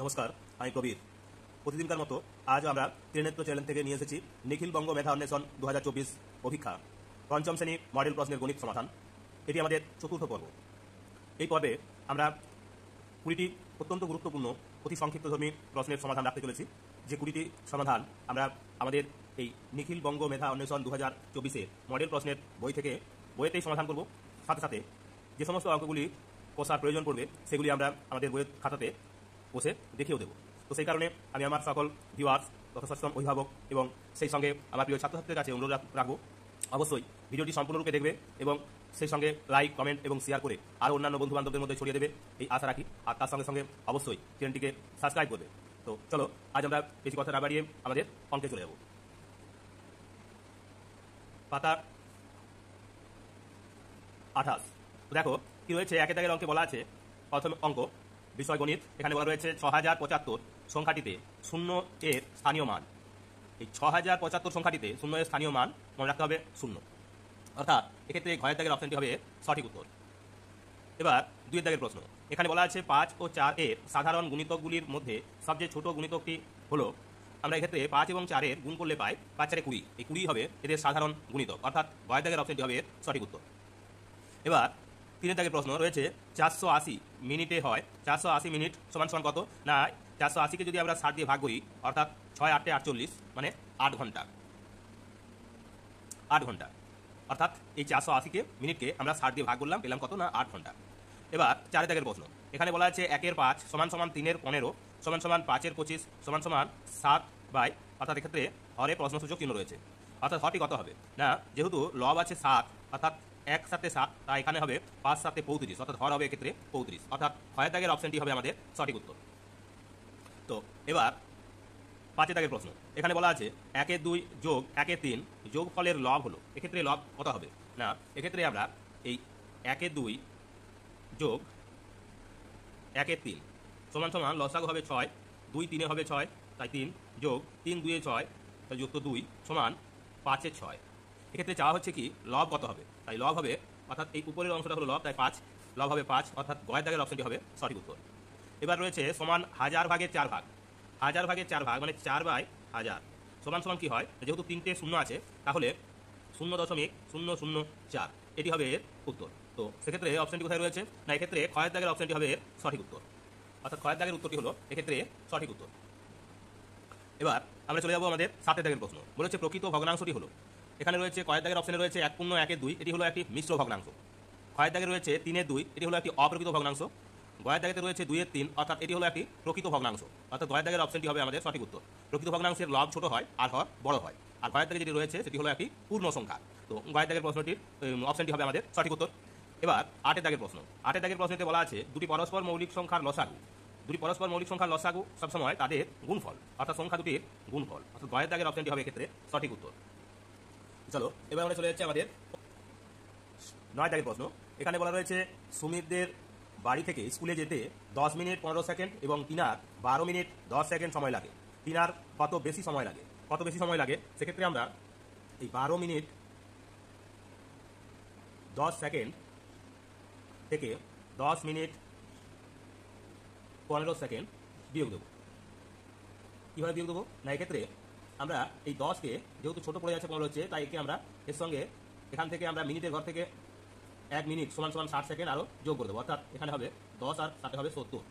নমস্কার, আমি প্রবীর। প্রতিদিনকার মতো আজ আমরা ত্রিনেত্র চ্যানেল থেকে নিয়ে এসেছি নিখিল বঙ্গ মেধা অন্বেষণ 2024 পরীক্ষা পঞ্চম শ্রেণী মডেল প্রশ্নের গণিত সমাধান। এটি আমাদের চতুর্থ পর্ব। এই পর্বে আমরা 20টি অত্যন্ত গুরুত্বপূর্ণ অতি সংক্ষিপ্তধর্মী প্রশ্নের সমাধান রাখতে চলেছি। যে 20টি সমাধান আমরা আমাদের এই নিখিল বঙ্গ মেধা অন্বেষণ 2024 মডেল প্রশ্নের বইয়েতেই সমাধান করব। সাথে সাথে যে সমস্ত অঙ্কগুলি কষার প্রয়োজন পড়বে সেগুলি আমরা আমাদের বইয়ের খাতাতে বসে দেখিয়েও দেবো। তো সেই কারণে আমি আমার সকল ভিউয়ার্স তথা সচেতন অভিভাবক এবং সেই সঙ্গে আমার প্রিয় ছাত্রছাত্রীদের কাছে অনুরোধ রাখবো, অবশ্যই ভিডিওটি সম্পূর্ণরূপে দেখবে এবং সেই সঙ্গে লাইক, কমেন্ট এবং শেয়ার করে আরও অন্যান্য বন্ধু বান্ধবদের মধ্যে ছড়িয়ে দেবে, এই আশা রাখি। আর তার সঙ্গে সঙ্গে অবশ্যই চ্যানেলটিকে সাবস্ক্রাইব করবে। তো চলো, আজ আমরা বেশি কথা না বাড়িয়ে আমাদের অঙ্কে চলে যাব। পাতা 28। তো দেখো কি রয়েছে, একের দাগের অঙ্কে বলা আছে, প্রথম অঙ্ক বিষয় গণিত। এখানে বলা রয়েছে 6075 সংখ্যাটিতে 0 এর স্থানীয় মান। এই 6075 সংখ্যাটিতে 0 এর স্থানীয় মান মনে রাখতে হবে 0, অর্থাৎ এক্ষেত্রে ঘয়ের দাগের অপশনটি হবে সঠিক উত্তর। এবার দুইয়ের দাগের প্রশ্ন। এখানে বলা আছে 5 ও 4 এর সাধারণ গুণিতকগুলির মধ্যে সবচেয়ে ছোট গুণিতকটি হলো। আমরা এক্ষেত্রে 5 এবং 4 এর গুণ করলে পাই 5 4 20। এই 20 হবে এদের সাধারণ গুণিতক, অর্থাৎ ঘয়ের দাগের অপশনটি হবে সঠিক উত্তর। এবার তিনের দাগের প্রশ্ন রয়েছে 480 মিনিটে হয়। 480 মিনিট সমান সমান কত? না, 480কে যদি আমরা 60 দিয়ে ভাগ করি, অর্থাৎ 6 8 48 মানে 8 ঘন্টা। 8 ঘন্টা, অর্থাৎ এই 480কে মিনিটকে আমরা 60 দিয়ে ভাগ করলাম, পেলাম কত? না 8 ঘন্টা। এবার চারের দাগের প্রশ্ন। এখানে বলা আছে 1 এর 5 সমান সমান 3 এর 15 সমান সমান 5 এর 25 সমান সমান 7 বাই, অর্থাৎ এক্ষেত্রে হরে প্রশ্নসূচক চিহ্ন রয়েছে, অর্থাৎ হরটি কত হবে? না, যেহেতু লব আছে 7, অর্থাৎ 1 7 7, তাই এখানে হবে 5 7 35, অর্থাৎ হর হবে এক্ষেত্রে 35, অর্থাৎ ক্ষয়ের দাগের অপশনটি হবে আমাদের সঠিক উত্তর। তো এবার পাঁচের দাগের প্রশ্ন। এখানে বলা আছে 1 এর 2 যোগ 1 এর 3 যোগ ফলের লব হলো। এক্ষেত্রে লব কত হবে? না, এক্ষেত্রে আমরা এই 1 এর 2 যোগ 1 এর 3 সমান সমান লসাগু হবে 6, 2 3 হবে 6, তাই 3 যোগ 3 2 6, তাই যুক্ত 2 সমান 5 এর 6। এক্ষেত্রে চাওয়া হচ্ছে কি লব কত হবে, তাই লব হবে, অর্থাৎ এই উপরের অংশটা হলো লব, তাই 5, লব হবে 5, অর্থাৎ গয়ের দাগের অপশনটি হবে সঠিক উত্তর। এবার রয়েছে সমান 1000 ভাগের 4 ভাগ। 1000 ভাগের 4 ভাগ মানে 4 বাই 1000 সমান সমান কি হয়? যেহেতু 3টে শূন্য আছে, তাহলে 0.004 এটি হবে এর উত্তর। তো সেক্ষেত্রে অপশনটি কোথায় রয়েছে? না, এক্ষেত্রে ক্ষয়ের দাগের অপশনটি হবে এর সঠিক উত্তর, অর্থাৎ ক্ষয়ের দাগের উত্তরটি হলো এক্ষেত্রে সঠিক উত্তর। এবার আমরা চলে যাবো আমাদের 7 দাগের প্রশ্ন। বলেছে প্রকৃত ভগ্নাংশটি হলো। এখানে রয়েছে কয়ের দাগের অপশনে রয়েছে 1.1 এর 2, এটি হলো একটি মিশ্র ভগ্নাংশ। ক্ষয়ের দাগে রয়েছে 3 এর 2, এটি হলো একটি অপ্রকৃত ভগ্নাংশ। গয়ের দাগেতে রয়েছে 2 এর 3, অর্থাৎ এটি হলো একটি প্রকৃত ভগ্নাংশ, অর্থাৎ গয়ের দাগের অপশনটি হবে আমাদের সঠিক উত্তর। প্রকৃত ভগ্নাংশের লব ছোট হয় আর হর বড় হয়, আর গয়ের দাগে যেটি রয়েছে সেটি হলো একটি পূর্ণ সংখ্যা। তো গয়ের দাগের প্রশ্নটির অপশনটি হবে আমাদের সঠিক উত্তর। এবার 8 দাগের প্রশ্ন। 8 দাগের প্রশ্নতে বলা আছে দুটি পরস্পর মৌলিক সংখ্যার লসাগু। দুটি পরস্পর মৌলিক সংখ্যার লসাগু সবসময় তাদের গুণফল, অর্থাৎ সংখ্যা দুটির গুণফল, অর্থাৎ গয়ের দাগের অপশনটি হবে এক্ষেত্রে সঠিক উত্তর। চলো, এবার আমরা চলে যাচ্ছি আমাদের 9 দাগের প্রশ্ন। এখানে বলা রয়েছে সুমিতদের বাড়ি থেকে স্কুলে যেতে 10 মিনিট 15 সেকেন্ড এবং টিনার 12 মিনিট 10 সেকেন্ড সময় লাগে। টিনার কত বেশি সময় লাগে? কত বেশি সময় লাগে? সেক্ষেত্রে আমরা এই 12 মিনিট 10 সেকেন্ড থেকে 10 মিনিট 15 সেকেন্ড বিয়োগ দেবো। কীভাবে বিয়োগ দেবো? না, এক্ষেত্রে আমরা এই 10কে যেহেতু ছোটো পড়ে যাচ্ছে 15 হচ্ছে, তাই একে আমরা এর সঙ্গে এখান থেকে আমরা মিনিটের ঘর থেকে 1 মিনিট সমান সমান 60 সেকেন্ড আরও যোগ করে দেবো, অর্থাৎ এখানে হবে 10 আর 7 হবে 70।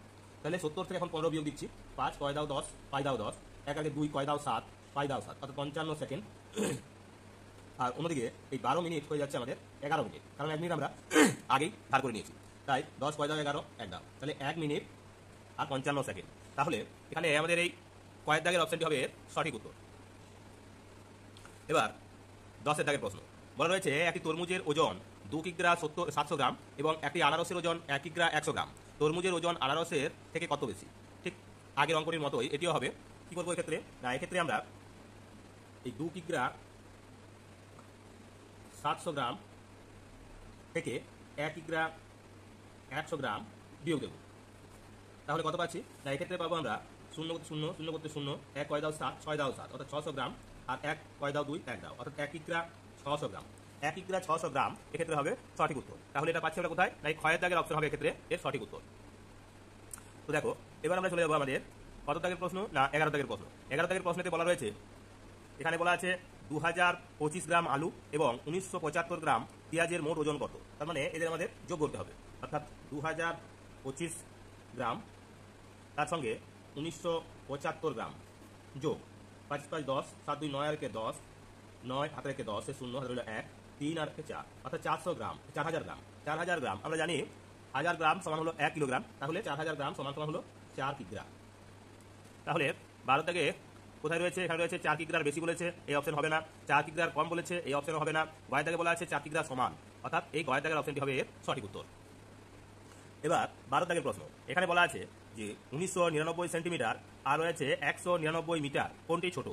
তাহলে 70 থেকে এখন 15 বিয়োগ দিচ্ছি। 5 কয় দাও 10, পাই দাও 10, 1 আগে 2 কয় দাও 7, পাই দাও 7, অর্থাৎ 55 সেকেন্ড। আর অন্যদিকে এই 12 মিনিট হয়ে যাচ্ছে আমাদের 11 মিনিট, কারণ 1 মিনিট আমরা আগেই ধার করে নিয়েছি। তাই 10 কয় দাও 11, 1 দাও, তাহলে 1 মিনিট আর 55 সেকেন্ড। তাহলে এখানে আমাদের এই কয়ের দাগের অপশনটি হবে সঠিক উত্তর। এবার 10 দাগের প্রশ্ন। বলা রয়েছে একটি তরমুজের ওজন 2 কিগ্রা 700 গ্রাম এবং একটি আনারসের ওজন 1 কিগ্রা 100 গ্রাম। তরমুজের ওজন আনারসের থেকে কত বেশি? ঠিক আগের অঙ্কটির মতোই এটিও হবে। কি করবো এক্ষেত্রে? না, এক্ষেত্রে আমরা এই 2 কিগ্রা 700 গ্রাম থেকে 1 কিগ্রা 100 গ্রাম বিয়োগ দেবো। তাহলে কত পাচ্ছি? না, এক্ষেত্রে পাবো আমরা 0 করতে 0, 0 করতে 0, 1 কয় দাও 7, 6 দাও 7, অর্থাৎ 600 গ্রাম, আর 1 কয় দাও 2, 1 দাও, অর্থাৎ 1 কিগ্রা 600 গ্রাম। 1 কিগ্রা 600 গ্রাম এক্ষেত্রে হবে সঠিক উত্তর। তাহলে এটা পাচ্ছি আমরা কোথায়? না, এই ক্ষয়ের দাগের অপশন হবে এক্ষেত্রে এর সঠিক উত্তর। তো দেখো, এবার আমরা চলে যাবো আমাদের কত দাগের প্রশ্ন? না 11 দাগের প্রশ্ন। 11 দাগের প্রশ্নেতে বলা রয়েছে, এখানে বলা আছে 2025 গ্রাম আলু এবং 1975 গ্রাম পেঁয়াজের মোট ওজন কত। তার মানে এদের আমাদের যোগ করতে হবে, অর্থাৎ 2025 গ্রাম তার সঙ্গে 1975 গ্রাম যোগ 5 5 10, 7 2 9 আর 10, 9 হাতে রেখে 10 0 হাতে রইল 1, 3 আর 4, অর্থাৎ 400 গ্রাম, 4000 গ্রাম। 4000 গ্রাম আমরা জানি 1000 গ্রাম সমান হলো 1 কিলোগ্রাম, তাহলে 4000 গ্রাম সমান সমান হলো 4 কিগ্রা। তাহলে 12 দাগে কোথায় রয়েছে? এখানে রয়েছে 4 কিগ্রার বেশি বলেছে, এই অপশন হবে না। 4 কিগ্রার কম বলেছে, এই অপশন হবে না। গয়ের দাগে বলা আছে 4 কিগ্রা সমান, অর্থাৎ এই গয়ের দাগের অপশনটি হবে এর সঠিক উত্তর। এবার 12 দাগের প্রশ্ন, এখানে বলা আছে যে 1999 সেন্টিমিটার আর রয়েছে 199 মিটার, কোনটি ছোট?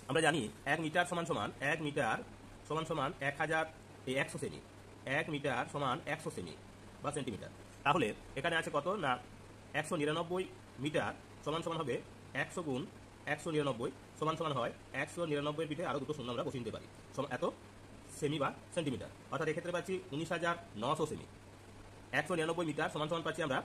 আমরা জানি 1 মিটার সমান সমান 1 মিটার সমান সমান 100 সেমি, 1 মিটার সমান 100 সেমি বা সেন্টিমিটার। তাহলে এখানে আছে কত? না 199 মিটার সমান সমান হবে 100 গুণ 199 সমান সমান হয় 199 পিঠে আরও দুটো শূন্য আমরা বসিয়ে নিতে পারি, এত সেমি বা সেন্টিমিটার। অর্থাৎ এক্ষেত্রে পাচ্ছি 19,900 সেমি। 199 মিটার সমান সমান পাচ্ছি আমরা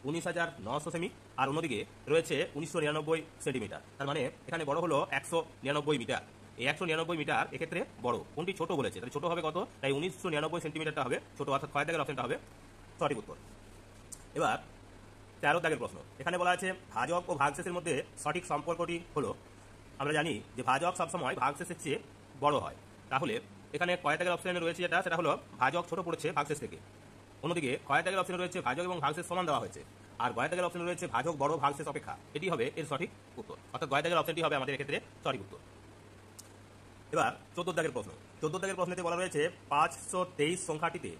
19,900 সেমি, আর অন্যদিকে রয়েছে 1999 সেন্টিমিটার। তার মানে এখানে বড় হলো 199 মিটার। এই 199 মিটার এক্ষেত্রে বড়, কোনটি ছোট বলেছে? তাহলে ছোট হবে কত? তাই 1999 সেন্টিমিটারটা হবে ছোট, অর্থাৎ ক্ষয় দাগের অপশনটা হবে সঠিক উত্তর। এবার 13 দাগের প্রশ্ন, এখানে বলা আছে ভাজক ও ভাগশেষের মধ্যে সঠিক সম্পর্কটি হলো, আমরা জানি যে ভাজক সবসময় ভাগশেষের চেয়ে বড় হয়। তাহলে এখানে কয় দাগের অপশনে রয়েছে যেটা, সেটা হলো ভাজক ছোট পড়েছে ভাগশেষ থেকে। অন্যদিকে কয় দাগের অপশনে রয়েছে ভাজক এবং ভাগশেষ সমান দেওয়া হয়েছে, আর গয় দাগের অপশনে রয়েছে ভাজক বড় ভাগশেষ অপেক্ষা। এটি হবে এর সঠিক উত্তর, অর্থাৎ গয় দাগের অপশনটি হবে আমাদের এক্ষেত্রে সঠিক উত্তর। এবার 14 দাগের প্রশ্ন, 14 দাগের প্রশ্নেতে বলা রয়েছে 523 সংখ্যাটিতে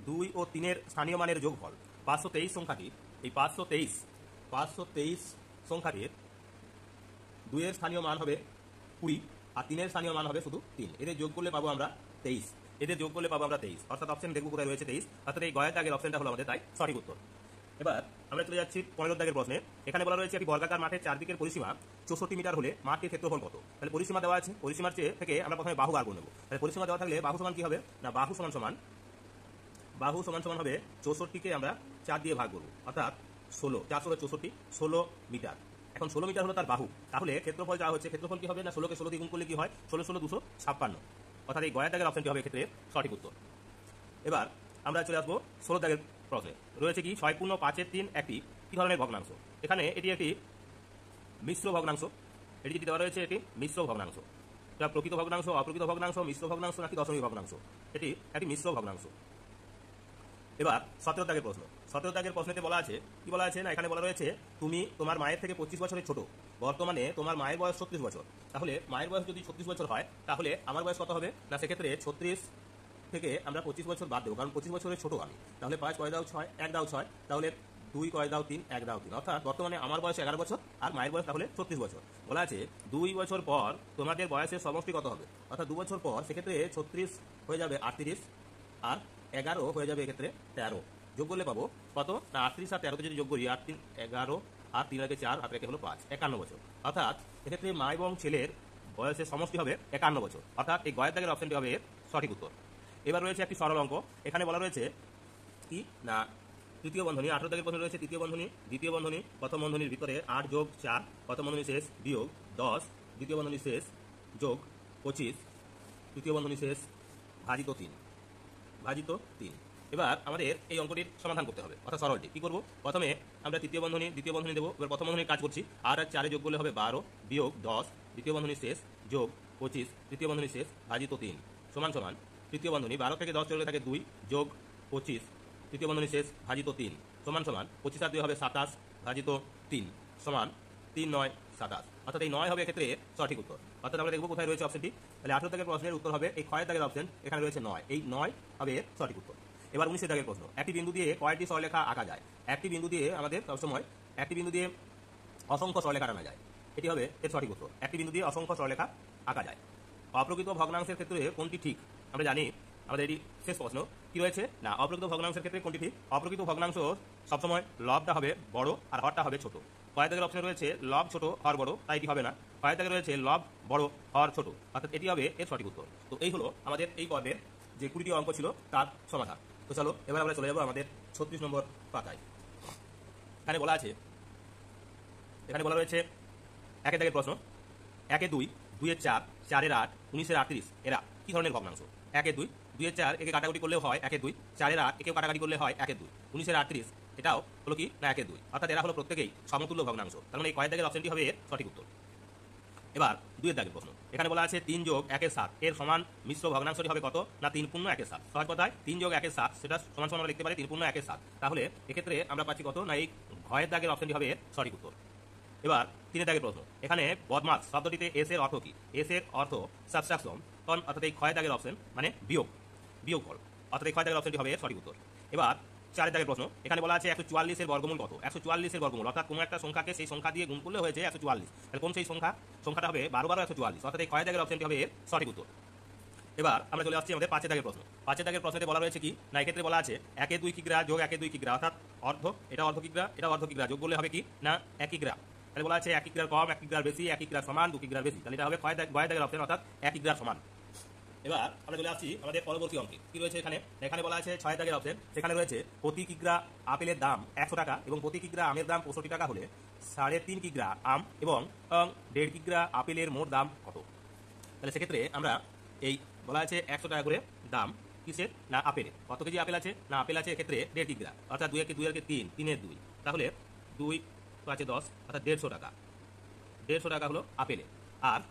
2 ও 3 এর স্থানীয় মানের যোগফল। 523 সংখ্যাটি, এই 523 সংখ্যাটির 2 এর স্থানীয় মান হবে 20 আর 3 এর স্থানীয় মান হবে শুধু 3। এদের যোগ করলে পাবো আমরা 23, এদের যোগ করলে পাবো আমরা 23, অর্থাৎ অপশন দেখবো কোথায় রয়েছে 23, অর্থাৎ এই গয়ের দাগের অপশনটা হলো আমাদের তাই সঠিক উত্তর। এবার আমরা চলে যাচ্ছি 15 দাগের প্রশ্নে, এখানে বলা রয়েছে একটি বর্গাকার মাঠের চারদিকের পরিসীমা 64 মিটার হলে মাঠটির ক্ষেত্রফল কত। তাহলে পরিসীমা দেওয়া আছে, পরিসীমার চেয়ে থেকে আমরা প্রথমে বাহু বার করে নেব। তাহলে পরিসীমা দেওয়া থাকলে বাহু সমান কি হবে? না বাহু সমান সমান হবে 64কে আমরা 4 দিয়ে ভাগ করবো, অর্থাৎ 16, 4 16 64, 16 মিটার। এখন 16 মিটার হলো তার বাহু, তাহলে ক্ষেত্রফল যা হচ্ছে, ক্ষেত্রফল কি হবে? না 16কে 16 দিয়ে গুণ করলে কি হয়? 16 16 256, অর্থাৎ এই গয়ের দাগের অপশনটি হবে ক্ষেত্রে সঠিক উত্তর। এবার আমরা চলে আসবো 16 দাগের প্রশ্নে, রয়েছে কি 6 পূর্ণ 5 3 একটি কি ধরনের ভগ্নাংশ। এখানে এটি একটি মিশ্র ভগ্নাংশ, এটি যেটি দেওয়া রয়েছে এটি মিশ্র ভগ্নাংশ। এটা প্রকৃত ভগ্নাংশ, অপ্রকৃত ভগ্নাংশ, মিশ্র ভগ্নাংশ নাকি দশমিক ভগ্নাংশ? এটি একটি মিশ্র ভগ্নাংশ। এবার 17 দাগের প্রশ্ন, 17 দাগের প্রশ্নেতে বলা আছে কি বলা আছে? না এখানে বলা রয়েছে তুমি তোমার মায়ের থেকে 25 বছরের ছোট, বর্তমানে তোমার মায়ের বয়স 36 বছর। তাহলে মায়ের বয়স যদি 36 বছর হয়, তাহলে আমার বয়স কত হবে? না সেক্ষেত্রে 36 থেকে আমরা 25 বছর বাদ দেবো, কারণ 25 বছরের ছোট আমি। তাহলে 5 কয় দাও 6, 1 দাও 6, তাহলে 2 কয় দাও 3, 1 দাও 3, অর্থাৎ বর্তমানে আমার বয়স 11 বছর আর মায়ের বয়স তাহলে 36 বছর। বলা আছে 2 বছর পর তোমাদের বয়সের সমষ্টি কত হবে, অর্থাৎ 2 বছর পর সেক্ষেত্রে 36 হয়ে যাবে 38 আর 11 হয়ে যাবে এক্ষেত্রে 13। যোগ করলে পাবো কত? না 38 আর 13কে যদি যোগ করি, 8 3 11 আর 3 আগে 4 আর একে হলো 5, 51 বছর। অর্থাৎ এক্ষেত্রে মা এবং ছেলের বয়সের সমষ্টি হবে 51 বছর, অর্থাৎ এই গয়ের দাগের অপশনটি হবে সঠিক উত্তর। এবার রয়েছে একটি সরল অঙ্ক, এখানে বলা রয়েছে কি না তৃতীয় বন্ধনী, 18 দাগের প্রশ্ন রয়েছে তৃতীয় বন্ধনী, দ্বিতীয় বন্ধনী, প্রথম বন্ধনীর ভিতরে 8 যোগ 4, প্রথম বন্ধনী শেষ বিয়োগ 10, দ্বিতীয় বন্ধনী শেষ যোগ 25, তৃতীয় বন্ধনী শেষ ভাজিত 3। এবার আমাদের এই অঙ্কটির সমাধান করতে হবে, অর্থাৎ সরলটি কি করব? প্রথমে আমরা তৃতীয় বন্ধনী দ্বিতীয় বন্ধনী দেবো। এবার প্রথম বন্ধনীর কাজ করছি, 8 আর 4 যোগ করলে হবে 12 বিয়োগ 10, দ্বিতীয় বন্ধনী শেষ যোগ 25, তৃতীয় বন্ধনী শেষ ভাজিত 3 সমান সমান তৃতীয় বন্ধনী 12 থেকে 10 চলে থাকে 2 যোগ 25, তৃতীয় বন্ধনী শেষ ভাজিত 3 সমান সমান 25 আর 2 হবে 27 ভাজিত 3 সমান 3 9 27, অর্থাৎ এই 9 হবে এক্ষেত্রে সঠিক উত্তর। অর্থাৎ আমরা দেখবো কোথায় রয়েছে অপশনটি। তাহলে 18 দাগের প্রশ্নের উত্তর হবে এই ক্ষয়ের দাগের অপশন, এখানে রয়েছে 9, এই 9 হবে এর সঠিক উত্তর। এবার 19 দাগের প্রশ্ন, একটি বিন্দু দিয়ে কয়টি সরলরেখা আঁকা যায়? একটি বিন্দু দিয়ে আমাদের সবসময় একটি বিন্দু দিয়ে অসংখ্য সরলরেখা আনা যায়, এটি হবে এর সঠিক উত্তর। একটি বিন্দু দিয়ে অসংখ্য সরলরেখা আঁকা যায়। অপ্রকৃত ভগ্নাংশের ক্ষেত্রে কোনটি ঠিক? আমরা জানি আমাদের এটি শেষ প্রশ্ন কি রয়েছে, না অপ্রকৃত ভগ্নাংশের ক্ষেত্রে কোনটি ঠিক? অপ্রকৃত ভগ্নাংশ সবসময় লবটা হবে বড় আর হরটা হবে ছোট। কয় দাগের অপশনে রয়েছে লব ছোট হর বড়, তাই এটি হবে না। কয় দাগে রয়েছে লব বড় হর ছোট, অর্থাৎ এটি হবে এর সঠিক উত্তর। তো এই হলো আমাদের এই পর্বের যে 20টি অঙ্ক ছিল তার সমাধান। তো চলো এবার আমরা চলে যাবো আমাদের 36 নম্বর পাতায়। এখানে বলা আছে এখানে বলা রয়েছে একের দাগের প্রশ্ন, 1-2, 2-4, 4-8, 19-38 এরা কি ধরনের ভগ্নাংশ? 1-2, 2-4 একে কাটাকুটি করলেও হয় 1-2, 4-8 একেও কাটাকাটি করলে হয় 1-2, 19-38 এটাও হলো কি না 1-2, অর্থাৎ এরা হলো প্রত্যেকেই সমতুল্য ভগ্নাংশ। তার মানে এই কয়ের দাগের অপশনটি হবে এর সঠিক উত্তর। এবার 2-এর দাগের প্রশ্ন, এখানে বলা আছে 3 যোগ 1-7 এর সমান মিশ্র ভগ্নাংশটি হবে কত? না 3 পূর্ণ 1-7। সহজ কথায় 3 যোগ 1-7 সেটা সমান সমান আমরা লিখতে পারি 3 পূর্ণ 1-7। তাহলে এক্ষেত্রে আমরা পাচ্ছি কত? না এই ঘয়ের দাগের অপশনটি হবে এর সঠিক উত্তর। এবার 3-এর দাগের প্রশ্ন, এখানে বদমাস শব্দটিতে এস এর অর্থ কি? এস এর অর্থ সাবস্ট্রাকশন, অর্থাৎ এই ক্ষয়ের দাগের অপশন মানে বিয়োগফল, অর্থাৎ এই ক্ষয়ের দাগের অপশনটি হবে এর সঠিক উত্তর। এবার 4-এর দাগের প্রশ্ন, এখানে বলা আছে 144 এর বর্গমূল কত? 144 এর বর্গমূল অর্থাৎ কোনো একটা সংখ্যাকে সেই সংখ্যা দিয়ে গুণ করলে হয়েছে 144, তাহলে কোন সেই সংখ্যাটা হবে 12 144, অর্থাৎ এই ক্ষয়ের দাগের অপশনটি হবে এর সঠিক উত্তর। এবার আমরা চলে আসছি আমাদের 5-এর দাগের প্রশ্ন। 5-এর দাগের প্রশ্নতে বলা রয়েছে কি না এক্ষেত্রে বলা আছে 1-2 কিগ্রা যোগ 1-2 কিগ্রা, অর্থাৎ অর্ধ, এটা অর্ধ কিগ্রা, এটা অর্ধ কিগ্রা, যোগ করলে হবে কি না 1 কিগ্রা। তাহলে বলা আছে 1 কিগ্রার কম, 1 কিগ্রার বেশি, 1 কিগ্রার সমান, 2 কিগ্রার বেশি, তাহলে এটা হবে গয়ের দাগের অপশন, অর্থাৎ 1 কিগ্রার সমান। এবার আমরা চলে আসছি আমাদের পরবর্তী অঙ্কে, কি রয়েছে এখানে বলা আছে 6-এর দাগের অপশন, সেখানে রয়েছে প্রতি কিগ্রা আপেলের দাম 100 টাকা এবং প্রতি কিগ্রা আমের দাম 65 টাকা হলে 3.5 কিগ্রা আম এবং 1.5 কিগ্রা আপেলের মোট দাম কত? তাহলে সেক্ষেত্রে আমরা এই বলা আছে 100 টাকা করে দাম কিসের? না আপেলের। কত কেজি আপেল আছে? না আপেল আছে এক্ষেত্রে 1.5 কিগ্রা, অর্থাৎ 2 এর 3, 3 এর 2, তাহলে 2 5 10, অর্থাৎ 150 টাকা। 150 টাকা হলো আপেলে। আর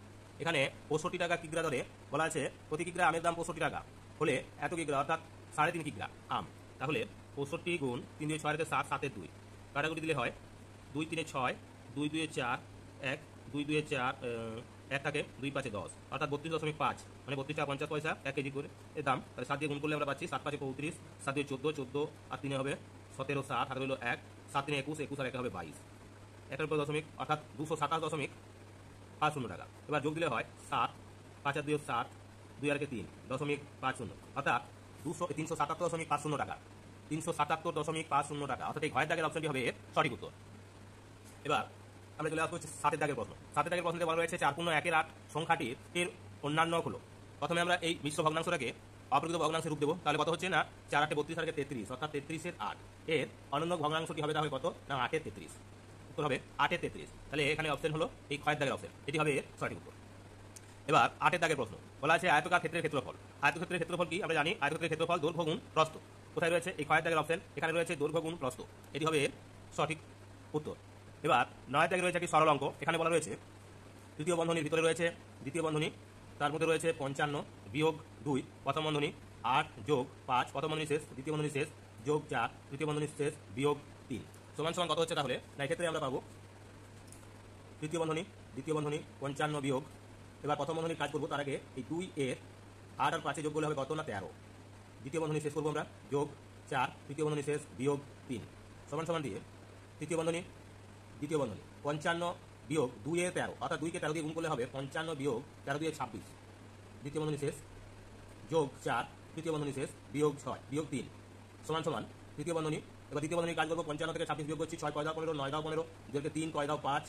এখানে 65 টাকা কিগ্রা দরে বলা আছে প্রতি কিগ্রা আমের দাম 65 টাকা হলে এত কিগ্রা, অর্থাৎ 3.5 কিগ্রা আম। তাহলে 65 গুণ 3 দিয়ে 6 7, 7 এর 2 কাটাকুটি দিলে হয় 2 3 6, 2 2 4, 1 2 2 4, 1 থাকে 2 5 10, অর্থাৎ 32.5, মানে 32 টাকা 50 পয়সা 1 কেজি করে এর দাম। তাহলে 7 দিয়ে গুণ করলে আমরা পাচ্ছি 7 5 35, 7 দিয়ে 14, 14 আর 3 হবে 17, 7 হাতে হলো 1, 7 3 21, 21 আর 1 হবে 22, এটার উপর দশমিক, অর্থাৎ 227.50 টাকা। এবার যোগ দিলে হয় 7 5 আর 2 7, 2 আর 3 দশমিক 50, অর্থাৎ 377.50 টাকা, 377.50 টাকা, অর্থাৎ এই ঘয়ের দাগের অপশনটি হবে এর সঠিক উত্তর। এবার আমরা চলে আসবো 7-এর দাগের প্রশ্ন। 7-এর দাগের প্রশ্নতে বলা রয়েছে 4 পূর্ণ 1-8 সংখ্যাটির এর অন্যান্য হলো। প্রথমে আমরা এই মিশ্র ভগ্নাংশটাকে অপ্রকৃত ভগ্নাংশে রূপ দেবো, তাহলে কত হচ্ছে না 4 8 32 আর 33, অর্থাৎ 33 এর 8 এর অনন্য ভগ্নাংশটি হবে তাহলে কত? না 8 এর 33, উত্তর হবে 8 এর 33। তাহলে এখানে অপশন হলো এই ক্ষয়ের দাগের অপশন, এটি হবে এর সঠিক উত্তর। এবার 8-এর দাগের প্রশ্ন, বলা আছে আয়তকার ক্ষেত্রের ক্ষেত্রফল। আয়তক্ষেত্রের ক্ষেত্রফল কি? আমরা জানি আয়তক্ষেত্রের ক্ষেত্রফল দৈর্ঘ্য গুণ প্রস্থ। কোথায় রয়েছে? এই ক্ষয়ের দাগের অপশন, এখানে রয়েছে দৈর্ঘ্য গুণ প্রস্থ, এটি হবে এর সঠিক উত্তর। এবার 9-এর দাগে রয়েছে একটি সরল অঙ্ক, এখানে বলা রয়েছে তৃতীয় বন্ধনীর ভিতরে রয়েছে দ্বিতীয় বন্ধনী, তার মধ্যে রয়েছে 55 বিয়োগ 2 প্রথম বন্ধনী, 8 যোগ 5 প্রথম বন্ধনী শেষ, দ্বিতীয় বন্ধনী শেষ, যোগ 4 তৃতীয় বন্ধনী শেষ, বিয়োগ 3 সমান সমান কত হচ্ছে? তাহলে না এক্ষেত্রে আমরা পাবো তৃতীয় বন্ধনী, দ্বিতীয় বন্ধনী 55 বিয়োগ, এবার প্রথম বন্ধনীর কাজ করবো, তার আগে এই 2 এর 8 আর 5 যোগ করলে হবে কত? না 13, দ্বিতীয় বন্ধনী শেষ করবো আমরা, যোগ 4 তৃতীয় বন্ধনী শেষ, বিয়োগ 3 সমান সমান দিয়ে তৃতীয় বন্ধনী দ্বিতীয় বন্ধনী 55 বিয়োগ 2 এর 13, অর্থাৎ 2 কে 13 দিয়ে গুণ করলে হবে 55 বিয়োগ 13 দিয়ে 26, দ্বিতীয় বন্ধনী শেষ, যোগ 4 তৃতীয় বন্ধনী শেষ, বিয়োগ 6 বিয়োগ 3 সমান সমান তৃতীয় বন্ধনী। এবার দ্বিতীয় বন্ধনীর কাজ করবো, 55 থেকে 26 বিয়োগ করছি, 6 কয় দাও 15, 9 দাও 15, 2 3 কয় দাও 5,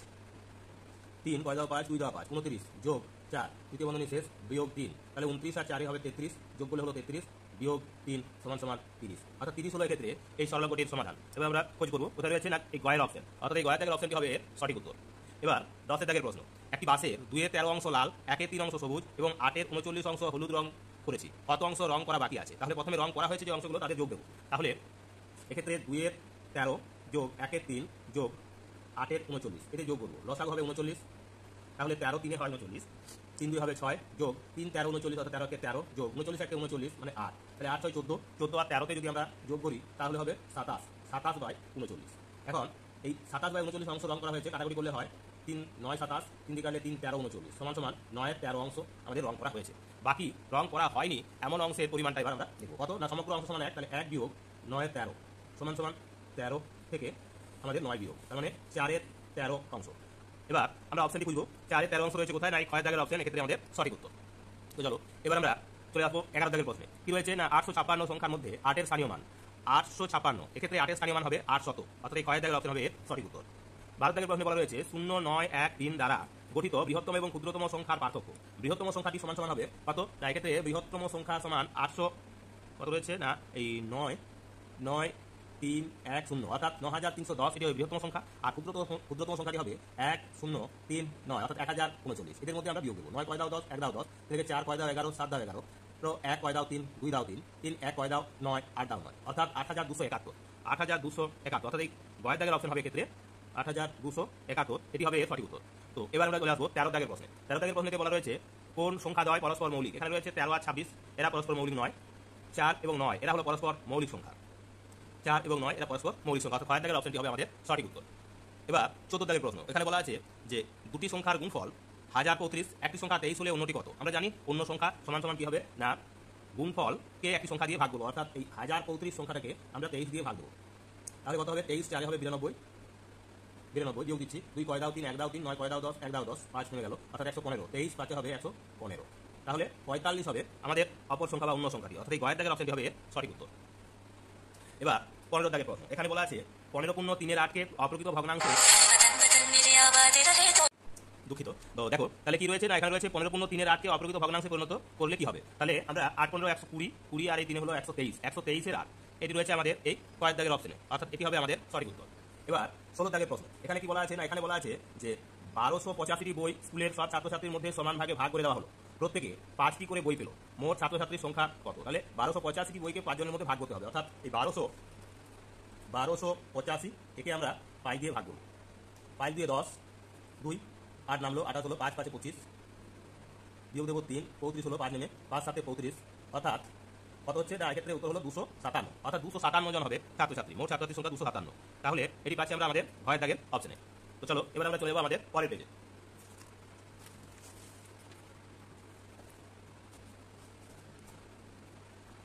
3 কয় দাও 5, 2 দাও 5, 29 যোগ 4 তৃতীয় বন্ধনী শেষ, বিয়োগ 3, তাহলে 29 আর 4 হবে 33, যোগ করলে হলো 33 বিয়োগ 3 সমান সমান 30, অর্থাৎ 30 হলো এক্ষেত্রে এই সরল অঙ্কটির সমাধান। এবার আমরা খোঁজ করবো কোথায় রয়েছে না এই গয়ের অপশন, অর্থাৎ এই গয়ের দাগের অপশনটি হবে এর সঠিক উত্তর। এবার 10-এর দাগের প্রশ্ন, একটি বাসের 2 এর 13 অংশ লাল, 1 এর 3 অংশ সবুজ এবং 8 এর 39 অংশ হলুদ রং করেছি, কত অংশ রং করা বাকি আছে? তাহলে প্রথমে রং করা হয়েছে যে অংশগুলো তাদের যোগ দেবো। তাহলে এক্ষেত্রে 2 এর 13 যোগ 1 এর 3 যোগ 8 এর 39 এটি যোগ করবো, লসাগু হবে 39, তাহলে 13 3 হয় 39, 3 2 হবে 6 যোগ 3 13 39, অর্থাৎ 13 কে 13 যোগ 39 1 39 মানে 8, তাহলে 8 6 14, 14 আর 13 কে যদি আমরা যোগ করি তাহলে হবে 27, 27/39। এখন এই 27/39 অংশ রং করা হয়েছে, কাটাকুটি করলে হয় 3 9 27, 3 দিয়ে কাটলে 3 13 39 সমান সমান 9 এর 13 অংশ আমাদের রং করা হয়েছে। বাকি রং করা হয়নি এমন অংশের পরিমাণটা এবার আমরা দেখব কত না সমগ্র অংশ সমান 1, তাহলে 1 বিয়োগ 9 এর 13 সমান সমান 13 থেকে আমাদের 9 বিয়োগ, তার মানে 4 এর 13 অংশ। এবার আমরা অপশনটি খুঁজবো 4 এর 13 অংশ রয়েছে কোথায়? না এই ক্ষয়ের দাগের অপশন, এক্ষেত্রে আমাদের সঠিক উত্তর। তো চলো এবার আমরা চলে আসবো 11 দাগের প্রশ্নে, কি রয়েছে না 856 সংখ্যার মধ্যে 8 এর স্থানীয় মান 856, এক্ষেত্রে 8 এর স্থানীয় মান হবে 800, অর্থাৎ এই ক্ষয়ের দাগের অপশন হবে এর সঠিক উত্তর। 12 দাগের প্রশ্নে বলা রয়েছে 0 9 1 3 দ্বারা গঠিত বৃহত্তম এবং ক্ষুদ্রতম সংখ্যার পার্থক্য। বৃহত্তম সংখ্যাটি সমান সমান হবে কত? না এক্ষেত্রে বৃহত্তম সংখ্যা সমান 800 কত রয়েছে না এই 9 9 10310 অর্থাৎ 9310 এটি হবে বৃহত্তম সংখ্যা। আর ক্ষুদ্রতম সংখ্যাটি হবে 1039 অর্থাৎ 1039। এদের মধ্যে আমরা বিয়োগ দেবো। 9 কয় দাও 10, 1 দাও 10, থেকে 4 কয় দাও 11, 7 দাও 11, তো 1 কয় দাও 3, 2 দাও 3, 3 1 কয় দাও 9, 8 দাও 9, অর্থাৎ 8271। 8271 অর্থাৎ এই গয়ের দাগের অপশন হবে ক্ষেত্রে 8271, এটি হবে এর সঠিক উত্তর। তো এবার আমরা চলে আসবো 13 দাগের প্রশ্নে। 13 দাগের প্রশ্নে বলা রয়েছে কোন সংখ্যা দ্বয় পরস্পর মৌলিক। এখানে রয়েছে 13 আর 26, এরা পরস্পর মৌলিক নয়। 4 এবং 9 এরা হলো পরস্পর মৌলিক সংখ্যা। 4 এবং 9 এরা পরস্পর মৌলিক সংখ্যা, অর্থাৎ 5 দাগের অপশনটি হবে আমাদের সঠিক উত্তর। এবার 14 দাগের প্রশ্ন। এখানে বলা আছে যে দুটি সংখ্যার গুণফল 1035, একটি সংখ্যা 23 হলে অন্যটি কত। আমরা জানি অন্য সংখ্যা সমান সমান কি হবে না গুণফলকে একটি সংখ্যা দিয়ে ভাগ করবো, অর্থাৎ এই 1035 সংখ্যাটাকে আমরা 23 দিয়ে ভাগ দেবো। তাহলে কত হবে 23 4 হবে 92, বিয়োগ দিচ্ছি 2 কয় দাও 3, 1 দাও 3, 9 কয় দাও 10, 1 দাও 10, 5 কমে গেল, অর্থাৎ 115। 23 5 হবে 115, তাহলে 45 হবে আমাদের অপর সংখ্যা বা অন্য সংখ্যাটি, অর্থাৎ এই গয়ের দাগের অপশনটি হবে সঠিক উত্তর। এবার 15 দাগের প্রশ্ন। এখানে বলা আছে 15 পূর্ণ 3 8কে অপ্রকৃত ভগ্নাংশ, দুঃখিত। তো দেখো তাহলে কি রয়েছে না, এখানে রয়েছে 15 পূর্ণ 3 8কে অপ্রকৃত ভগ্নাংশে পরিণত করলে কি হবে। তাহলে আমরা 8 15 120, 20 আর এই 3 হলো 123, 123 এর 8, এটি রয়েছে আমাদের এই কয়েক দাগের অপশনে, অর্থাৎ এটি হবে আমাদের সঠিক উত্তর। এবার 16 দাগের প্রশ্ন। এখানে কি বলা আছে না, এখানে বলা আছে যে 1285টি বই স্কুলের সব ছাত্রছাত্রীর মধ্যে সমান ভাগে ভাগ করে দেওয়া হলো, প্রত্যেকে 5টি করে বই পেল, মোট ছাত্রছাত্রীর সংখ্যা কত। তাহলে 1285টি বইকে 5 জনের মধ্যে ভাগ করতে হবে, অর্থাৎ এই 1285 একে আমরা 5 দিয়ে ভাগ করব। 5 দিয়ে 10, 2 8 নামলো, 28 হলো, 5 5 25, বিয়োগ দেবো 3, 35 হলো, 5 নেমে 5 7 35, অর্থাৎ কত হচ্ছে না, এক্ষেত্রে উত্তর হলো 257, অর্থাৎ 257 জন হবে ছাত্রছাত্রী, মোট ছাত্রছাত্রীর সংখ্যা 257। তাহলে এটি পাচ্ছি আমরা আমাদের ভয়ের দাগের অপশনে। তো চলো এবার আমরা চলে যাবো আমাদের পরের পেজে।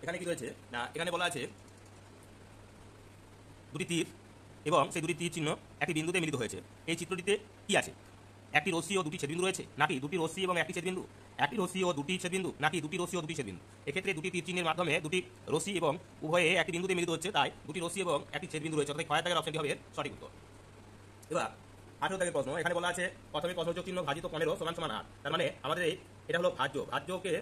এখানে কি রয়েছে না, এখানে বলা আছে দুটি তীর এবং সেই দুটি তীর চিহ্ন একটি বিন্দুতে মিলিত হয়েছে। এই চিত্রটিতে কি আছে, একটি রশ্মি ও দুটি ছেদবিন্দু রয়েছে, নাকি দুটি রশ্মি এবং একটি ছেদবিন্দু, একটি রশ্মি ও দুটি ছেদবিন্দু, নাকি দুটি রশ্মি ও দুটি ছেদবিন্দু। এক্ষেত্রে দুটি তীর চিহ্নের মাধ্যমে দুটি রশ্মি এবং উভয়ে একটি বিন্দুতে মিলিত হচ্ছে, তাই দুটি রশ্মি এবং একটি ছেদবিন্দু রয়েছে, অর্থাৎ ক্ষয়ের দাগের অপশনটি হবে সঠিক উত্তর। এবার 18 দাগের প্রশ্ন। এখানে বলা আছে প্রথমে প্রশ্নবোধক চিহ্ন ভাজিত 15 সমান সমান 8, তার মানে আমাদের এটা হলো ভাজ্য, ভাজ্যকে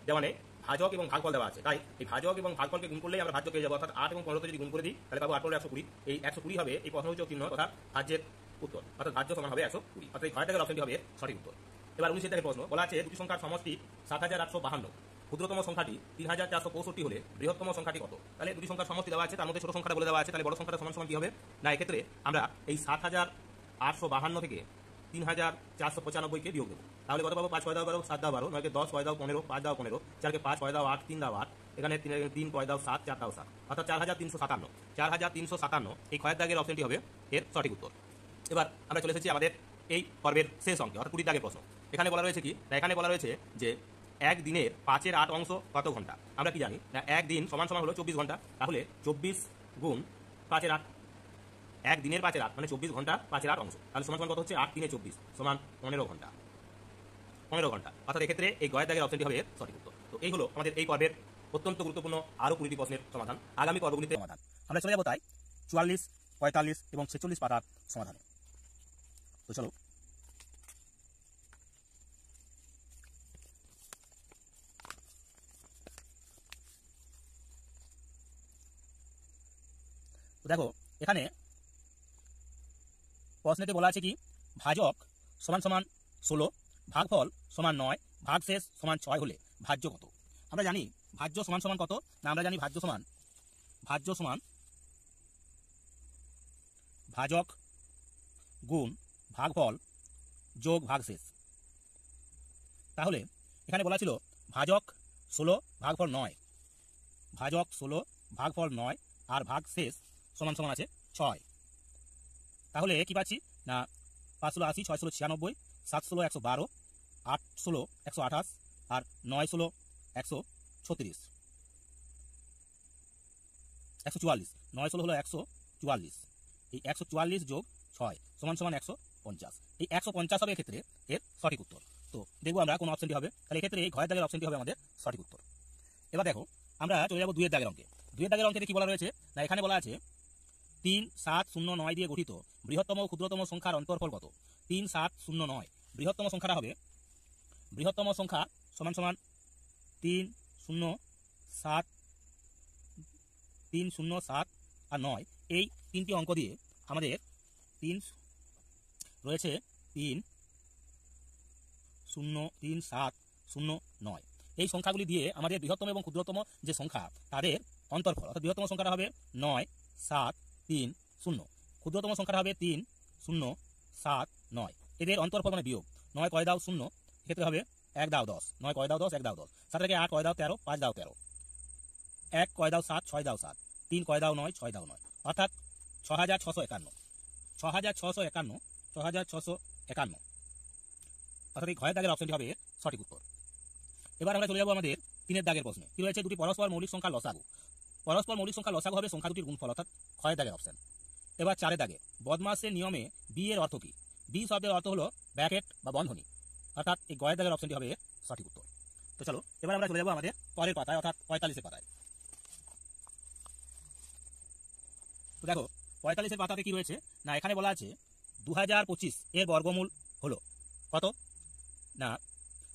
দেওয়া নেই, ভাজক এবং ভাগফল দেওয়া আছে, তাই এই ভাজক এবং ভাগফলকে গুণ করলেই আমরা ভাজ্য পেয়ে যাবো, অর্থাৎ 8 এবং 15 যদি গুণ করে দিই তাহলে পাবো 8 × 120। এই 120 হবে এই প্রশ্নবোধক চিহ্ন তথা ভাজ্যের উত্তর, অর্থাৎ ভাজ্য সমান হবে 120, অর্থাৎ এই ক্ষয়ের দাগের অপশনটি হবে সঠিক উত্তর। এবার 19 দাগের প্রশ্ন। বলা আছে দুটি সংখ্যার সমষ্টি 7852, ক্ষুদ্রতম সংখ্যাটি 3465 হলে বৃহত্তম সংখ্যাটি কত। তাহলে দুটি সংখ্যার সমষ্টি দেওয়া আছে, তার মধ্যে ছোট সংখ্যাটা বলে দেওয়া আছে, তাহলে বড় সংখ্যাটা সমান সমান কি হবে না, এক্ষেত্রে আমরা এই 7852 থেকে 3495কে বিয়োগ দেবো। তাহলে কত পাবো, 5 কয় দাও 12, 7 দাও 12, 9 কে 10 কয় দাও 15, 5 দাও 15, 4 কে 5 কয় দাও 8, 3 দাও 8, এখানে 3 কয় দাও 7, 4 দাও 7, অর্থাৎ 4357। 4357 এই ক্ষয়ের দাগের অপশনটি হবে এর সঠিক উত্তর। এবার আমরা চলে এসেছি আমাদের এই পর্বের শেষ অঙ্কে, অর্থাৎ 20 দাগের প্রশ্ন। এখানে বলা রয়েছে কি না, এখানে বলা রয়েছে যে এক দিনের 5 এর 8 অংশ কত ঘন্টা। আমরা কি জানি না, এক দিন সমান সমান হলো 24 ঘন্টা, তাহলে 24 গুণ 5 এর 8, এক দিনের 5 এর 8 মানে 24 ঘন্টা 5 এর 8 অংশ, তাহলে সমান সমান কত হচ্ছে 8 3 24 সমান 15 ঘন্টা, 15 ঘন্টা, অর্থাৎ এক্ষেত্রে এই গয়ের দাগের অপশনটি হবে এর সঠিক উত্তর। তো এই হলো আমাদের এই পর্বের অত্যন্ত গুরুত্বপূর্ণ আরো 20টি প্রশ্নের সমাধান। আগামী পর্বগুলিতে সমাধান আমরা চলে যাবো তাই 44, 45 এবং 46 পাতার সমাধানে। তো চলো। দেখো এখানে প্রশ্নেতে বলা আছে কি, ভাজক সমান সমান 16, ভাগফল সমান 9, ভাগশেষ সমান 6 হলে ভাজ্য কত। আমরা জানি ভাজ্য সমান সমান কত না, আমরা জানি ভাজ্য সমান ভাজক গুণ ভাগফল যোগ ভাগশেষ। তাহলে এখানে বলা ছিল ভাজক 16 ভাগফল 9, ভাজক 16 ভাগফল 9 আর ভাগশেষ সমান সমান আছে 6। তাহলে কি পাচ্ছি না, 5 ষোলো 80, 6 ষোলো 96, 7 ষোলো 112, 8 ষোলো 128 আর 9 ষোলো 136, 144, 9 ষোলো হলো 144, এই 144 যোগ 6 সমান সমান 150। এই 150 হবে এক্ষেত্রে এর সঠিক উত্তর। তো দেখবো আমরা কোন অপশনটি হবে, তাহলে এক্ষেত্রে এই ঘয়ের দাগের অপশনটি হবে আমাদের সঠিক উত্তর। এবার দেখো আমরা চলে যাবো 2 এর দাগের অঙ্কে। 2 এর দাগের অঙ্কে কি বলা রয়েছে না, এখানে বলা আছে 3 7 0 9 দিয়ে গঠিত বৃহত্তম ও ক্ষুদ্রতম সংখ্যার অন্তরফল কত। 3 7 0 9, বৃহত্তম সংখ্যাটা হবে, বৃহত্তম সংখ্যা সমান সমান 3 0 7 আর 9, এই তিনটি অঙ্ক দিয়ে আমাদের 3 রয়েছে 3 0 3 7 0 9 এই সংখ্যাগুলি দিয়ে আমাদের বৃহত্তম এবং ক্ষুদ্রতম যে সংখ্যা তাদের অন্তর্ফল, অর্থাৎ বৃহত্তম সংখ্যাটা হবে 9 7 3 0, ক্ষুদ্রতম সংখ্যাটা হবে 3 0 7 9। এদের অন্তর্ফল মানে বিয়োগ। 9 কয় দাও 0, এক্ষেত্রে হবে 1 দাও 10, 9 কয় দাও 10, 1 দাও 10, 7 থেকে 8 কয় দাও 13, 5 দাও 13, 1 কয় দাও 7, 6 দাও 7, 3 কয় দাও 9, 6 দাও 9, অর্থাৎ 6651, 6651, 6651, অর্থাৎ এই ঘয়ের দাগের অপশনটি হবে সঠিক উত্তর। এবার আমরা চলে যাবো আমাদের 3 দাগের প্রশ্নে। কি রয়েছে? দুটি পরস্পর মৌলিক সংখ্যা লসাগু। পরস্পর মৌলিক সংখ্যা লসাগু হবে সংখ্যা দুটির গুণফল, অর্থাৎ ক্ষয়ের দাগের অপশন। এবার 4 দাগে বদমাসের নিয়মে বি এর অর্থ কি? বি শব্দের অর্থ হলো ব্র্যাকেট বা বন্ধনী, অর্থাৎ এই গয়ের দাগের অপশনটি হবে সঠিক উত্তর। তো চলো এবার আমরা চলে যাবো আমাদের পরের পাতায়, অর্থাৎ 45 পাতায়। তো দেখো 45 পাতাতে কি রয়েছে না, এখানে বলা আছে 2025 এর বর্গমূল হলো কত? না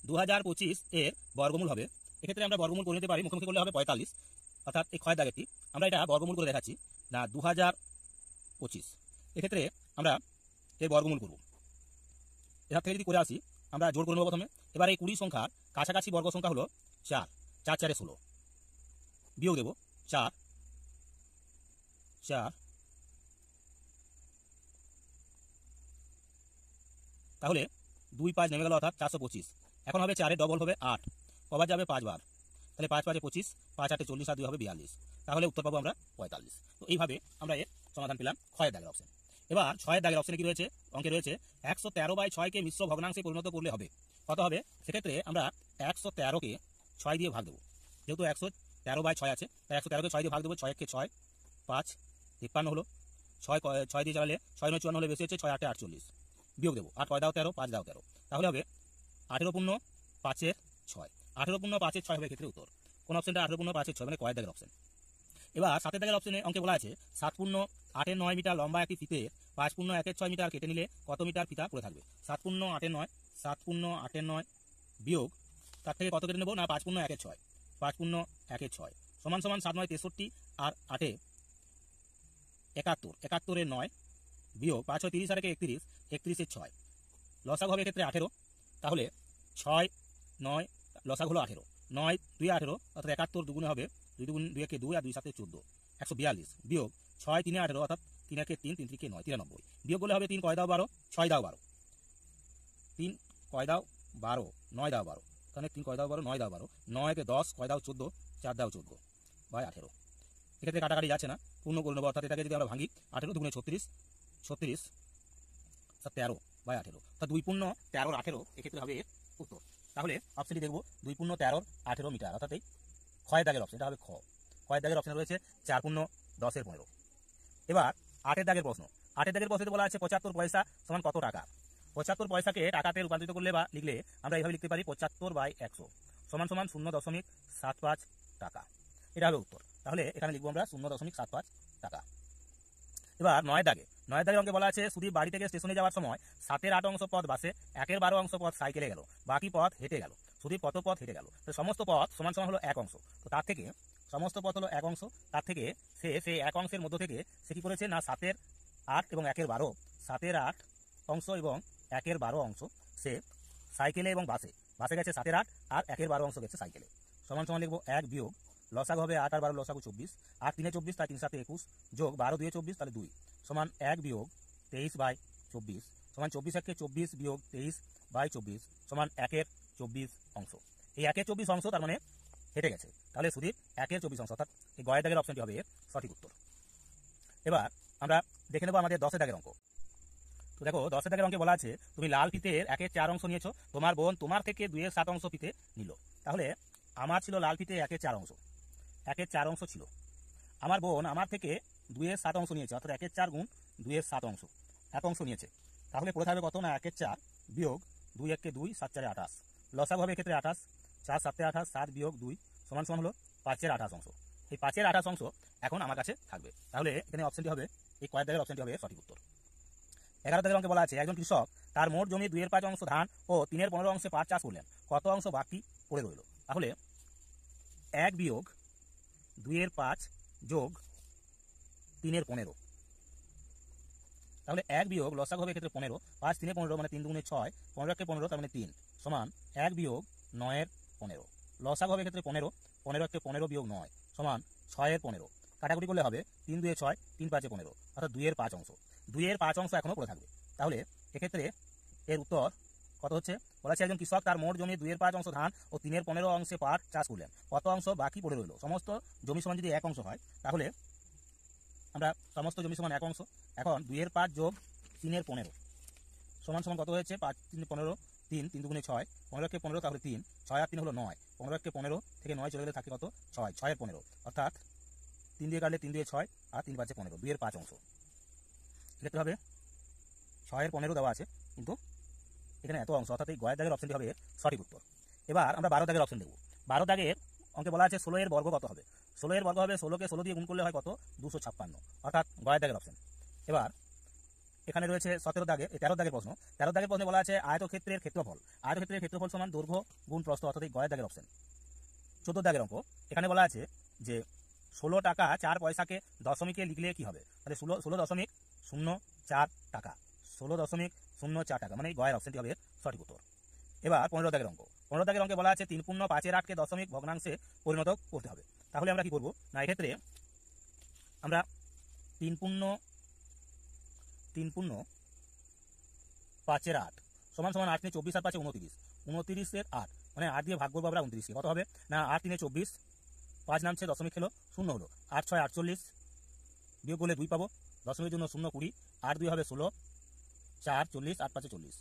2025 এর বর্গমূল হবে, এক্ষেত্রে আমরা বর্গমূল করে নিতে পারি, মুখোমুখি করলে হবে 45, অর্থাৎ এই ক্ষয়ের দাগেরটি আমরা এটা বর্গমূল করে দেখাচ্ছি না 2025, এক্ষেত্রে আমরা এর বর্গমূল করব। এখান থেকে যদি করে আসি আমরা জোর করে নেব প্রথমে। এবার এই 20 সংখ্যার কাছাকাছি বর্গ সংখ্যা হলো 4, 4 4 16, বিয়োগ দেব 4 4, তাহলে 2 5 নেমে গেল, অর্থাৎ 425। এখন হবে 4 এর ডবল হবে 8, কবার যাবে 5 বার, তাহলে 5 5 25, 5 8 40, আর 2 হবে 42, তাহলে উত্তর পাবো আমরা 45। তো এইভাবে আমরা এর সমাধান পেলাম ক্ষয়ের দাগের অপশন। এবার 6 দাগের অপশনে কি রয়েছে? অঙ্কে রয়েছে 113/6 কে মিশ্র ভগ্নাংশে পরিণত করলে হবে কত হবে? সেক্ষেত্রে আমরা 113 কে 6 দিয়ে ভাগ দেবো, যেহেতু 113/6 আছে তাই 113 কে 6 দিয়ে ভাগ দেবো। 6 কে 6, 5 53 হলো, 6 দিয়ে চালালে 6 9 54 হলে বেশি হচ্ছে, 6 8 48, বিয়োগ দেবো 8 কয় দাও 13, 5 দাও 13, তাহলে হবে 18 পূর্ণ 5 6, 18 পূর্ণ 5 6 হবে ক্ষেত্রে উত্তর। কোন অপশনটা? 18 পূর্ণ 5 6 মানে কয়ের দাগের অপশন। এবার 7 দাগের অপশনে অঙ্কে বলা আছে 7 পূর্ণ 8 9 মিটার লম্বা একটি ফিতে 5 পূর্ণ 1 6 মিটার কেটে নিলে কত মিটার ফিতা পড়ে থাকবে? 7 পূর্ণ 8 9, 7 পূর্ণ 8 9 বিয়োগ তার থেকে কত কেটে নেব না 5 পূর্ণ 1 6, 5 পূর্ণ 1 6 সমান সমান 7 9 63 আর 8 71, 71 এর 9 বিয়োগ 5 6 30 আর 1 31, 31 এর 6, লসাগু হবে ক্ষেত্রে 18, তাহলে 6 9 লসাগু হলো 18, 9 2 18, অর্থাৎ 71 দুগুণে হবে 2 2 2 1 2 আর 2 7 14, 142 বিয়োগ 6 3 18, অর্থাৎ 3 1 3, 3 3 9 93, বিয়োগ করলে হবে 3 কয় দাও 12, 6 দাও 12, 3 কয় দাও 12, 9 দাও 12, তাহলে 3 কয় দাও 12, 9 দাও 12, 9 কে 10 কয় দাও 14, 4 দাও 14 বাই 18, এক্ষেত্রে কাটাকাটি যাচ্ছে না, পূর্ণ করে নেবো, অর্থাৎ এটাকে যদি আমরা ভাঙি 18 দুগুণে 36, 36 13 বাই 18, তা 2 পূর্ণ 13 18 এক্ষেত্রে হবে উত্তর। তাহলে অপশনটি দেখবো 2 পূর্ণ 13 18 মিটার, অর্থাৎ এই ক্ষয়ের দাগের অপশন, এটা হবে ক্ষয়ের দাগের অপশন রয়েছে 4 পূর্ণ 10 এর 15। এবার 8 দাগের প্রশ্ন। 8 দাগের প্রশ্নে বলা আছে 75 পয়সা সমান কত টাকা? 75 পয়সাকে টাকাতে রূপান্তরিত করলে বা লিখলে আমরা এইভাবে লিখতে পারি 75/100 সমান সমান 0.75 টাকা, এটা হবে উত্তর। তাহলে এখানে লিখবো আমরা 0.75 টাকা। এবার 9 দাগের অঙ্কে বলা আছে সুদীপ বাড়ি থেকে স্টেশনে যাওয়ার সময় 7 8 অংশ পথ বাসে, 1 12 অংশ পথ সাইকেলে গেল, বাকি পথ হেঁটে গেল। সুদীপ কত পথ হেঁটে গেল? তো সমস্ত পথ সমান সমান হলো 1 অংশ, তো তার থেকে সমস্ত পথ হলো 1 অংশ, তার থেকে সে সেই 1 অংশের মধ্য থেকে সে কি করেছে না 7 8 এবং 1 12, 7 8 অংশ এবং 1 12 অংশ সে সাইকেলে এবং বাসে গেছে 7 8 আর 1 12 অংশ গেছে সাইকেলে, সমান সমান লিখবো 1 বিয়োগ লসাগু হবে 8 আর 12 লসাগু 24, 8 3 24 তাই 3 7 21 যোগ 12 2 24 তাহলে 2 সমান 1 বিয়োগ 23/24 সমান 24 1 24 বিয়োগ 23/24 সমান 1 24 অংশ। এই 1 24 অংশ তার মানে হেঁটে গেছে, তাহলে সুদীপ 1 24 অংশ, অর্থাৎ এই গয়ের দাগের অপশনটি হবে সঠিক উত্তর। এবার আমরা দেখে নেব আমাদের 10 দাগের অঙ্ক। তো দেখো 10 দাগের অঙ্কে বলা আছে তুমি লাল ফিতের 1 4 অংশ নিয়েছো, তোমার বোন তোমার থেকে 2 7 অংশ ফিতে নিল। তাহলে আমার ছিল লাল ফিতে 1 4 অংশ, 1 4 অংশ ছিল, আমার বোন আমার থেকে 2 7 অংশ নিয়েছে, অর্থাৎ 1 4 গুণ 2 7 অংশ, 1 অংশ নিয়েছে, তাহলে পড়ে থাকবে কত না 1 4 বিয়োগ 2 1 2 7 4 28, লসাগু হবে ক্ষেত্রে 28, 4 7 28, 7 বিয়োগ 2 সমান সমান হলো 5 28 অংশ। এই 5 28 অংশ এখন আমার কাছে থাকবে, তাহলে এখানে অপশনটি হবে এই কয়েক দাগের অপশনটি হবে সঠিক উত্তর। 11 দাগের অঙ্কে বলা আছে একজন কৃষক তার মোট জমি 2 5 অংশ ধান ও 3 15 অংশে পাট চাষ করলেন, কত অংশ বাকি পড়ে রইল? তাহলে 1 বিয়োগ 2 5 যোগ 3 15 তাহলে 1 বিয়োগ লসাগু হবে ক্ষেত্রে 15, 5 3 15 মানে 3 দুগুণে 6, 15 কে 15 তার মানে 3 সমান 1 বিয়োগ 9 এর 15। লসাগু হবে ক্ষেত্রে 15, 15 কে 15 বিয়োগ 9 সমান 6 এর 15। কাটাকুটি করলে হবে 3 2 6, 3 5 15, অর্থাৎ 2 এর 5 অংশ। 2 এর 5 অংশ এখনো পড়ে থাকবে। তাহলে এক্ষেত্রে এর উত্তর কত হচ্ছে? বলা আছে একজন কৃষক তার মোট জমি 2 এর 5 অংশ ধান ও 3 এর 15 অংশে পাট চাষ করলেন, কত অংশ বাকি পড়ে রইল? সমস্ত জমি সমান যদি 1 অংশ হয় তাহলে আমরা সমস্ত জমি সমান 1 অংশ। এখন 2 এর 5 যোগ 3 এর 15 সমান সমান কত হয়েছে? 5 3 15, 3 3 দুগুণে 6, 15 কে 15 তাহলে 3, 6 আর 3 হলো 9, 15 কে 15 থেকে 9 চলে গেলে থাকে কত? 6, 6 এর 15, অর্থাৎ 3 দিয়ে কাটলে 3 2 6 আর 3 5 15, 2 এর 5 অংশ। এক্ষেত্রে হবে 6 এর 15 দেওয়া আছে কিন্তু এখানে এত অংশ, অর্থাৎ এই গয়ের দাগের অপশনটি হবে সঠিক উত্তর। এবার আমরা 12 দাগের অপশন দেবো। 12 দাগের অঙ্কে বলা আছে 16 এর বর্গ কত হবে? 16 এর বর্গ হবে 16 কে 16 দিয়ে গুণ করলে হয় কত? 256, অর্থাৎ গয়ের দাগের অপশন। এবার এখানে রয়েছে 17 দাগের 13 দাগের প্রশ্ন। 13 দাগের প্রশ্নে বলা আছে আয়তক্ষেত্রের ক্ষেত্রফল। আয়তক্ষেত্রের ক্ষেত্রফল সমান দৈর্ঘ্য গুণ প্রস্থ, অর্থাৎ এই গয়ের দাগের অপশন। 14 দাগের অঙ্ক, এখানে বলা আছে যে 16 টাকা 4 পয়সাকে দশমিকে লিখলে কি হবে? তাহলে 16.04 টাকা, 16.04 টাকা, মানে এই গয়ের অপশনটি হবে সঠিক উত্তর। এবার 15 দাগের অঙ্ক। 15 দাগের অঙ্কে বলা আছে 3 পূর্ণ 5 8কে দশমিক ভগ্নাংশে পরিণত করতে হবে। তাহলে আমরা কি করব না, এক্ষেত্রে আমরা 3 পূর্ণ 5 8 সমান সমান 8 × 24 আর 5 29, 29 এর 8 মানে 8 দিয়ে ভাগ করবো আমরা 29 কে, কত হবে না 8 3 24, 5 নামছে দশমিক খেলো 0 হলো, 8 6 48 বিয়োগ করলে 2 পাবো, দশমিকের জন্য 0 20, 8 2 হবে 16, 4 40, 8 5 40,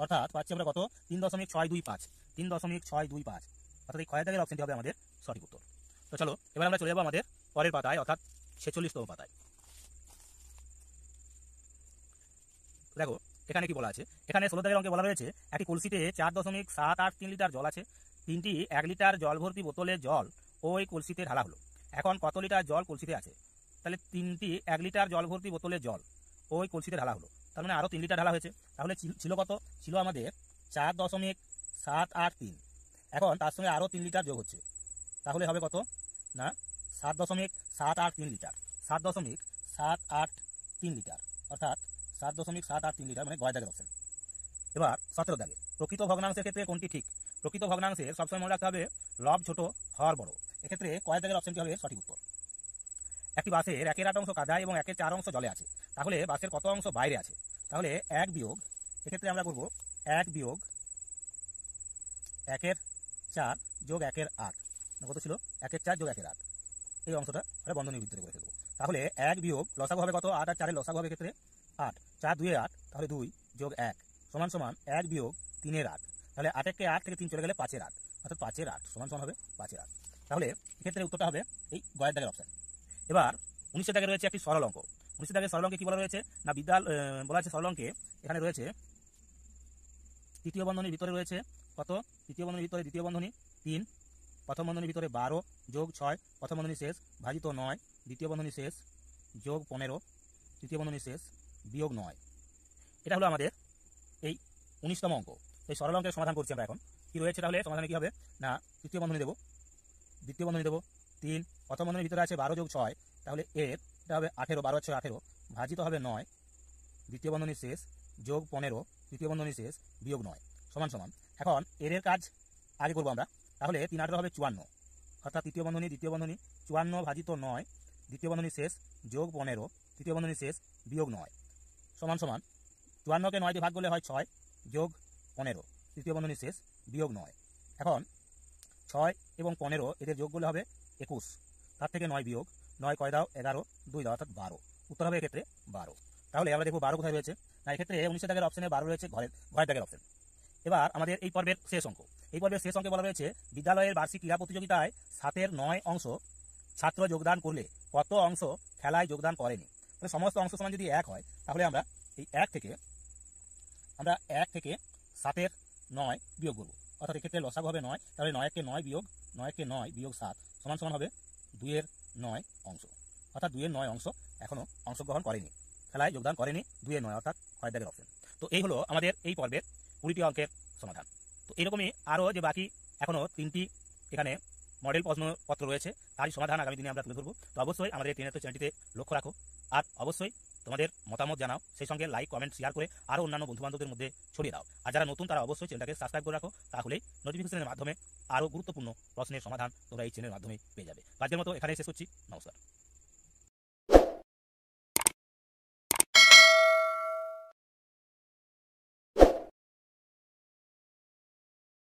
অর্থাৎ পাচ্ছি আমরা কত? 3.625, 3.625, অর্থাৎ এই ক্ষয়ের দাগের অপশনটি হবে আমাদের সঠিক উত্তর। তো চলো এবার আমরা চলে যাবো আমাদের পরের পাতায়, অর্থাৎ 46তম পাতায়। দেখো এখানে কি বলা আছে, এখানে 16 দাগের অঙ্কে বলা রয়েছে একটি কলসিতে 4.783 লিটার জল আছে, 3টি 1 লিটার জল ভর্তি বোতলের জল ওই কলসিতে ঢালা হলো। এখন কত লিটার জল কলসিতে আছে? তাহলে 3টি 1 লিটার জল ভর্তি বোতলের জল ওই কলসিতে ঢালা হলো, তার মানে আরও 3 লিটার ঢালা হয়েছে। তাহলে ছিল কত? ছিল আমাদের 4.783, এখন তার সঙ্গে আরও 3 লিটার যোগ হচ্ছে, তাহলে হবে কত না 7.783 লিটার, 7.783 লিটার, অর্থাৎ 7.783 লিটার, মানে গয়ের দাগের অপশন। এবার 17 দাগে প্রকৃত ভগ্নাংশের ক্ষেত্রে কোনটি ঠিক? প্রকৃত ভগ্নাংশের সবসময় মনে রাখতে হবে লব ছোট হর বড়। এক্ষেত্রে কয়ের দাগের অপশনটি হবে সঠিক উত্তর। একটি বাসের 1/8 অংশ কাদায় এবং 1/4 অংশ জলে আছে, তাহলে বাসের কত অংশ বাইরে আছে? তাহলে 1 বিয়োগ, এক্ষেত্রে আমরা করব 1 বিয়োগ 1/4 যোগ 1/8, কত ছিল? 1/4 যোগ 1/8, এই অংশটা আমরা বন্ধনীর ভিতরে করে ফেলবো। তাহলে 1 বিয়োগ লসাগু হবে কত? 8 আর 4 লসাগু হবে ক্ষেত্রে 8, 4 2 8, তাহলে 2 যোগ 1 সমান সমান 1 বিয়োগ 3/8, তাহলে 8 8 থেকে 3 চলে গেলে 5/8, অর্থাৎ 5/8 সমান সমান হবে 5/8। তাহলে এক্ষেত্রে উত্তরটা হবে এই গয়ের দাগের অপশন। এবার 19 দাগে রয়েছে একটি সরল অঙ্ক। 19 দাগে সরল অঙ্কে কি বলা রয়েছে না, বলা আছে সরল অঙ্কে এখানে রয়েছে তৃতীয় বন্ধনীর ভিতরে রয়েছে কত? তৃতীয় বন্ধনীর ভিতরে দ্বিতীয় বন্ধনী 3, প্রথম বন্ধনীর ভিতরে 12 যোগ 6, প্রথম বন্ধনী শেষ ভাজিত 9, দ্বিতীয় বন্ধনী শেষ যোগ 15, তৃতীয় বন্ধনী শেষ বিয়োগ 9। এটা হলো আমাদের এই 19তম অঙ্ক। এই সরল অঙ্কের সমাধান করছি আমরা এখন। কি রয়েছে তাহলে সমাধানে কি হবে না, তৃতীয় বন্ধনী দেবো, দ্বিতীয় বন্ধনী দেবো 3, প্রথম বন্ধনীর ভিতরে আছে 12 যোগ 6, তাহলে এটা হবে 18, 12 6 18 ভাজিত হবে 9, দ্বিতীয় বন্ধনী শেষ যোগ 15, তৃতীয় বন্ধনী শেষ বিয়োগ 9 সমান সমান। এখন এর কাজ আগে করবো আমরা, তাহলে 3 18 হবে 54, অর্থাৎ তৃতীয় বন্ধনী দ্বিতীয় বন্ধনী 54 ভাজিত 9, দ্বিতীয় বন্ধনী শেষ যোগ 15, তৃতীয় বন্ধনী শেষ বিয়োগ 9 সমান সমান 54কে 9 দিয়ে ভাগ করলে হয় 6 যোগ 15, তৃতীয় বন্ধনী শেষ বিয়োগ 9। এখন 6 এবং 15 এদের যোগ করলে হবে 21, তার থেকে 9 বিয়োগ 9 কয় দাও 11, 2 দাও অর্থাৎ 12, উত্তর হবে এক্ষেত্রে 12। তাহলে আমরা দেখবো 12 কোথায় রয়েছে না, এক্ষেত্রে 19 দাগের অপশনে 12 রয়েছে ঘরের দাগের অপশন। এবার আমাদের এই পর্বের শেষ অঙ্ক। এই পর্বের শেষ অঙ্কে বলা রয়েছে বিদ্যালয়ের বার্ষিক ক্রীড়া প্রতিযোগিতায় 7 9 অংশ ছাত্র যোগদান করলে কত অংশ খেলায় যোগদান করেনি? তাহলে সমস্ত অংশ সমান যদি 1 হয় তাহলে আমরা এই 1 থেকে 7 9 বিয়োগ করবো, অর্থাৎ এক্ষেত্রে লসাগু হবে 9, তাহলে 9 কে 9 বিয়োগ 7 সমান সমান হবে 2 9 অংশ, অর্থাৎ 2 9 অংশ এখনো অংশগ্রহণ করেনি, খেলায় যোগদান করেনি 2 9, অর্থাৎ ক্ষয়ের দাগের অপশন। তো এই হলো আমাদের এই পর্বের 20টি অঙ্কের সমাধান। তো এরকমই আরও যে বাকি এখনও 3টি এখানে মডেল প্রশ্নপত্র রয়েছে, তারই সমাধান আগামী দিনে আমরা তুলে ধরবো। তো অবশ্যই আমাদের এই চ্যানেলটিতে লক্ষ্য রাখো, আর অবশ্যই তোমাদের মতামত জানাও, সেই সঙ্গে লাইক কমেন্ট শেয়ার করে আরও অন্যান্য বন্ধুবান্ধবদের মধ্যে ছড়িয়ে দাও। আর যারা নতুন তারা অবশ্যই চ্যানেলটাকে সাবস্ক্রাইব করে রাখো, তাহলেই নোটিফিকেশনের মাধ্যমে আরও গুরুত্বপূর্ণ প্রশ্নের সমাধান তোমরা এই চ্যানেলের মাধ্যমে পেয়ে যাবে। আজকের মতো এখানেই শেষ করছি, নমস্কার।